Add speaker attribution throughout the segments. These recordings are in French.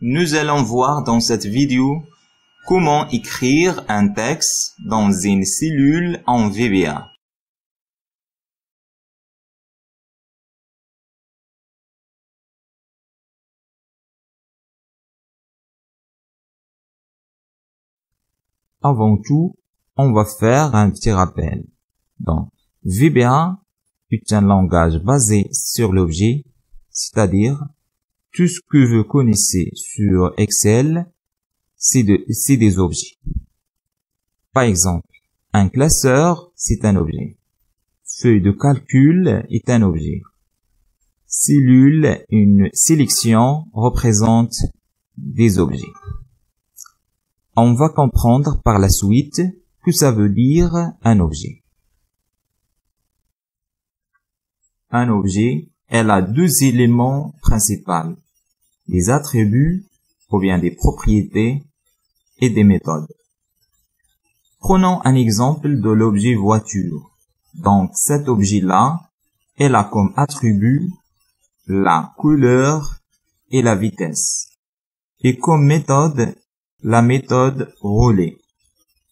Speaker 1: Nous allons voir dans cette vidéo comment écrire un texte dans une cellule en VBA. Avant tout, on va faire un petit rappel. Donc, VBA est un langage basé sur l'objet, c'est-à-dire tout ce que vous connaissez sur Excel, c'est des objets. Par exemple, un classeur, c'est un objet. Feuille de calcul est un objet. Cellule, une sélection, représente des objets. On va comprendre par la suite que ça veut dire un objet. Un objet, elle a deux éléments principaux, des attributs ou bien des propriétés et des méthodes. Prenons un exemple de l'objet voiture. Donc cet objet-là, elle a comme attribut la couleur et la vitesse. Et comme méthode, la méthode relais.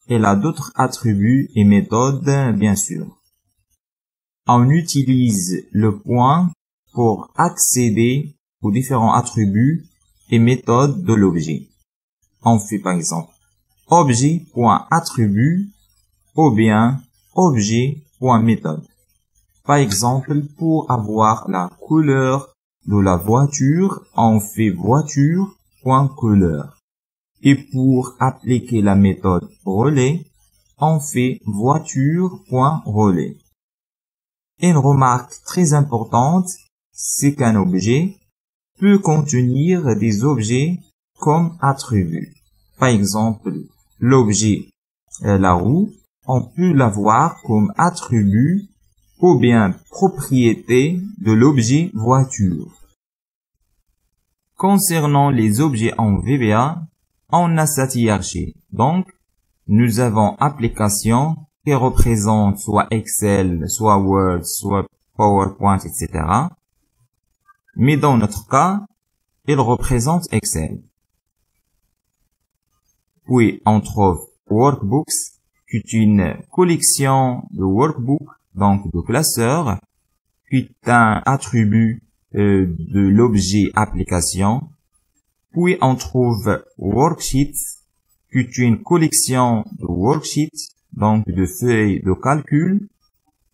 Speaker 1: Elle a d'autres attributs et méthodes, bien sûr. On utilise le point pour accéder aux différents attributs et méthodes de l'objet. On fait par exemple objet.attribut ou bien objet.méthode. Par exemple, pour avoir la couleur de la voiture, on fait voiture.couleur. Et pour appliquer la méthode relais, on fait voiture.relais. Une remarque très importante, c'est qu'un objet peut contenir des objets comme attributs. Par exemple, l'objet la roue, on peut l'avoir comme attribut ou bien propriété de l'objet voiture. Concernant les objets en VBA, on a cette hiérarchie. Donc, nous avons application qui représente soit Excel, soit Word, soit PowerPoint, etc. Mais dans notre cas, il représente Excel. Puis, on trouve Workbooks, qui est une collection de workbooks, donc de classeurs, qui est un attribut de l'objet application. Puis, on trouve Worksheets, qui est une collection de worksheets, donc de feuilles de calcul.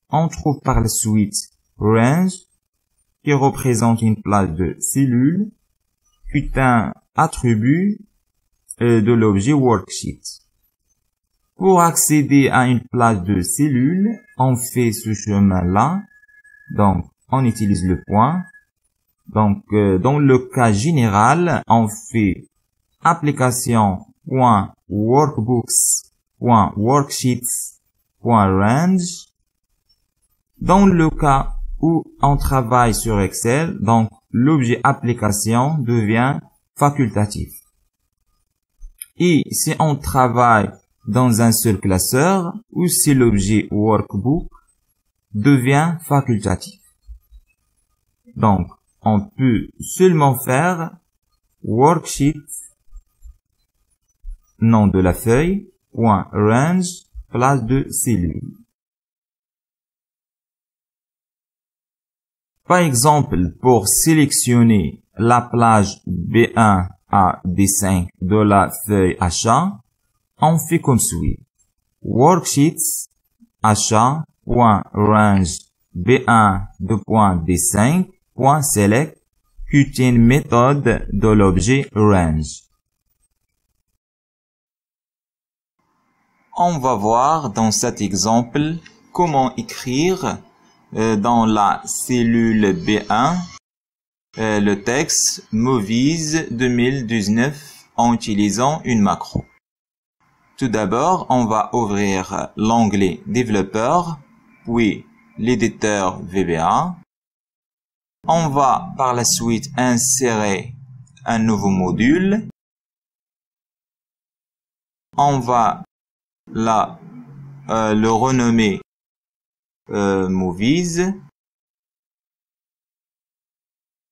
Speaker 1: On trouve par la suite Range, qui représente une place de cellule, qui est un attribut de l'objet Worksheet. Pour accéder à une place de cellule, on fait ce chemin-là. Donc, on utilise le point. Donc, dans le cas général, on fait application.workbooks.worksheets.range. Dans le cas où on travaille sur Excel, donc l'objet application devient facultatif. Et si on travaille dans un seul classeur, ou si l'objet workbook devient facultatif. Donc, on peut seulement faire worksheet, nom de la feuille, .range, place de cellule. Par exemple, pour sélectionner la plage B1 à D5 de la feuille achat, on fait comme suit. Worksheets, achat.range B1 2.D5.select, qui est une méthode de l'objet range. On va voir dans cet exemple comment écrire dans la cellule B1 le texte Movies 2019 en utilisant une macro. Tout d'abord, on va ouvrir l'onglet Développeur, puis l'éditeur VBA. On va par la suite insérer un nouveau module. On va le renommer Movies.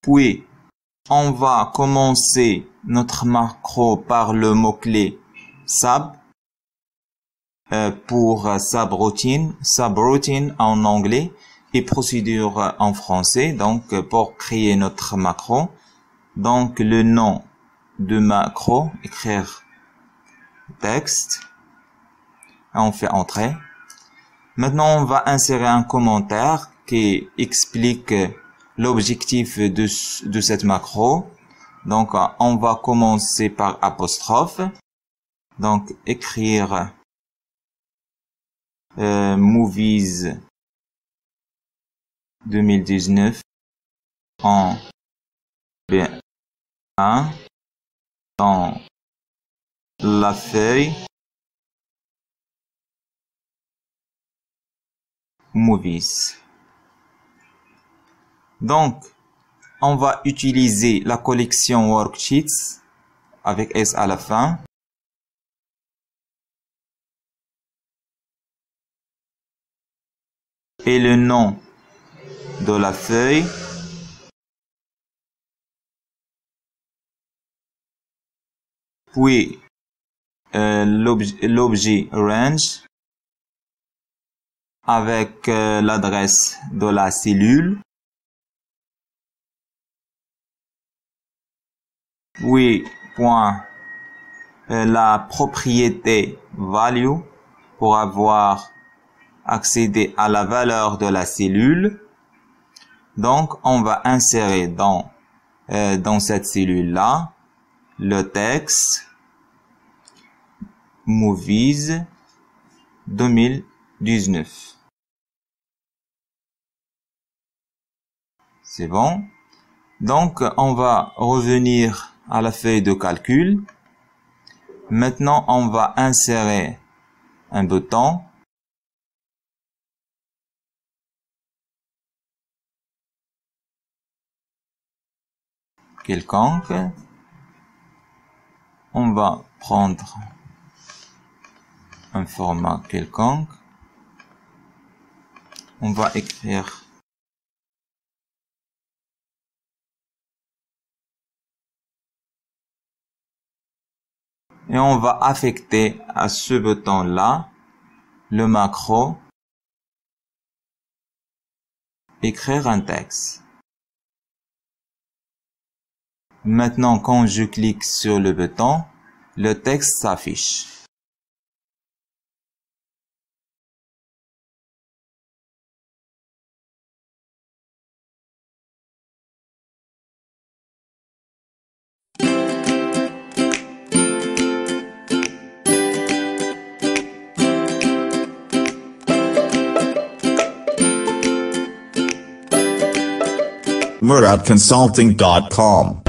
Speaker 1: Puis, on va commencer notre macro par le mot-clé sub pour subroutine en anglais et procédure en français. Donc, pour créer notre macro, donc le nom de macro, écrire texte, on fait entrer. Maintenant, on va insérer un commentaire qui explique l'objectif de cette macro. Donc, on va commencer par apostrophe. Donc, écrire Movies 2019 en B1 dans la feuille Movies. Donc, on va utiliser la collection Worksheets avec S à la fin. Et le nom de la feuille. Puis, l'objet range avec l'adresse de la cellule. Puis, point, la propriété value pour avoir accédé à la valeur de la cellule. Donc, on va insérer dans cette cellule-là le texte Movies 2019. C'est bon. Donc, on va revenir à la feuille de calcul. Maintenant, on va insérer un bouton. Quelconque. On va prendre un format quelconque. On va écrire et on va affecter à ce bouton-là le macro écrire un texte. Maintenant, quand je clique sur le bouton, le texte s'affiche.
Speaker 2: muradconsulting.com